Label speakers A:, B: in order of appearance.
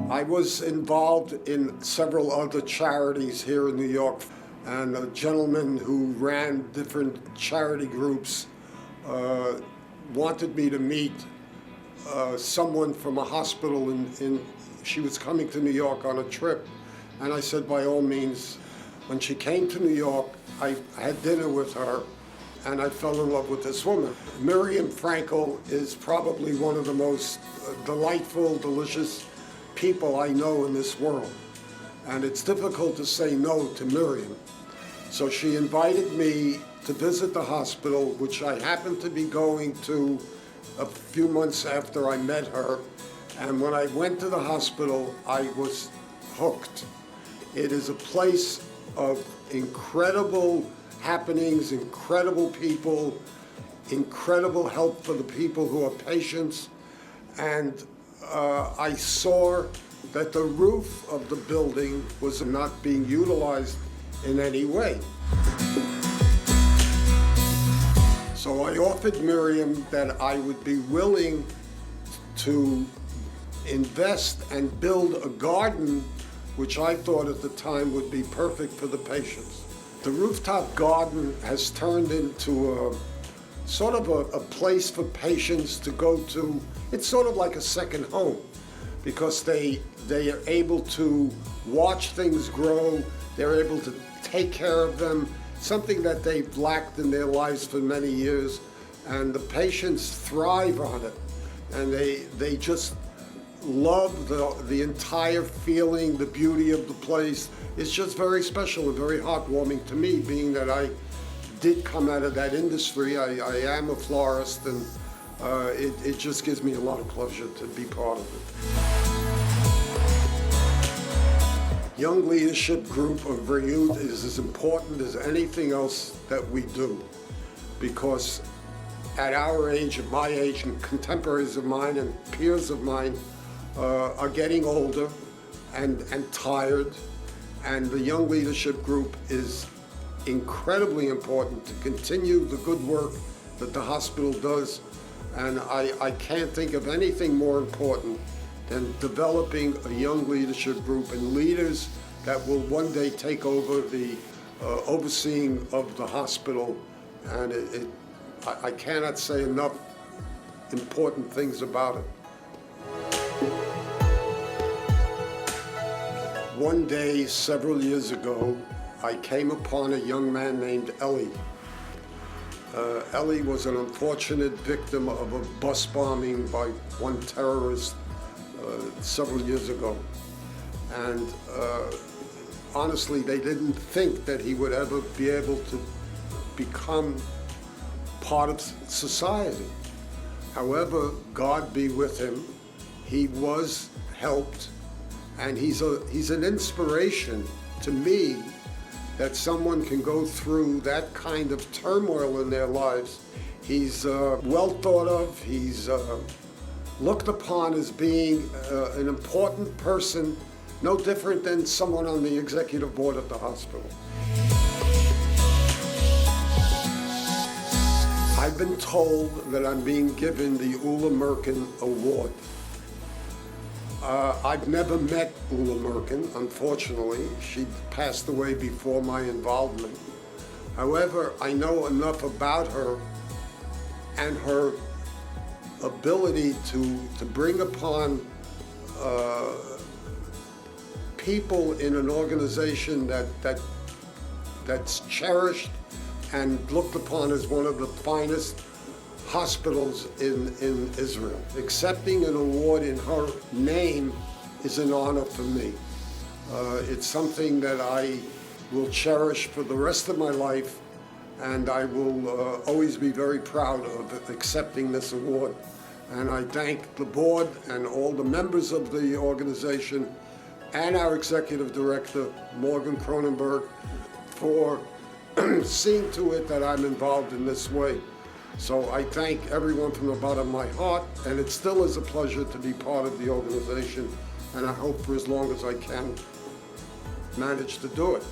A: I was involved in several other charities here in New York, and a gentleman who ran different charity groups wanted me to meet someone from a hospital she was coming to New York on a trip, and I said by all means. When she came to New York, I had dinner with her, and I fell in love with this woman. Miriam Frankel is probably one of the most delightful, delicious people I know in this world, and it's difficult to say no to Miriam. So she invited me to visit the hospital, which I happened to be going to a few months after I met her, and when I went to the hospital, I was hooked. It is a place of incredible happenings, incredible people, incredible help for the people who are patients, and I saw that the roof of the building was not being utilized in any way. So I offered Miriam that I would be willing to invest and build a garden which I thought at the time would be perfect for the patients. The rooftop garden has turned into sort of a place for patients to go to. It's sort of like a second home, because they are able to watch things grow, they're able to take care of them, something that they've lacked in their lives for many years, and the patients thrive on it, and they just love the entire feeling, the beauty of the place. It's just very special and very heartwarming to me, being that I did come out of that industry. I am a florist, and it just gives me a lot of pleasure to be part of it. Young Leadership Group of youth is as important as anything else that we do, because at our age, at my age, and contemporaries of mine and peers of mine are getting older and tired, and the Young Leadership Group is incredibly important to continue the good work that the hospital does, and I can't think of anything more important than developing a Young Leadership Group and leaders that will one day take over the overseeing of the hospital, and I cannot say enough important things about it. One day, several years ago, I came upon a young man named Ellie. Ellie was an unfortunate victim of a bus bombing by one terrorist several years ago. And honestly, they didn't think that he would ever be able to become part of society. However, God be with him, he was helped. And he's an inspiration to me, that someone can go through that kind of turmoil in their lives. He's well thought of. He's looked upon as being an important person, no different than someone on the executive board of the hospital. I've been told that I'm being given the Ulla Merkin Award. I've never met Ulla Merkin, unfortunately. She passed away before my involvement. However, I know enough about her and her ability to bring upon people in an organization that's cherished and looked upon as one of the finest hospitals in Israel. Accepting an award in her name is an honor for me. It's something that I will cherish for the rest of my life, and I will always be very proud of accepting this award. And I thank the board and all the members of the organization and our executive director, Morgan Cronenberg, for seeing to it that I'm involved in this way. So I thank everyone from the bottom of my heart, and it still is a pleasure to be part of the organization, and I hope for as long as I can manage to do it.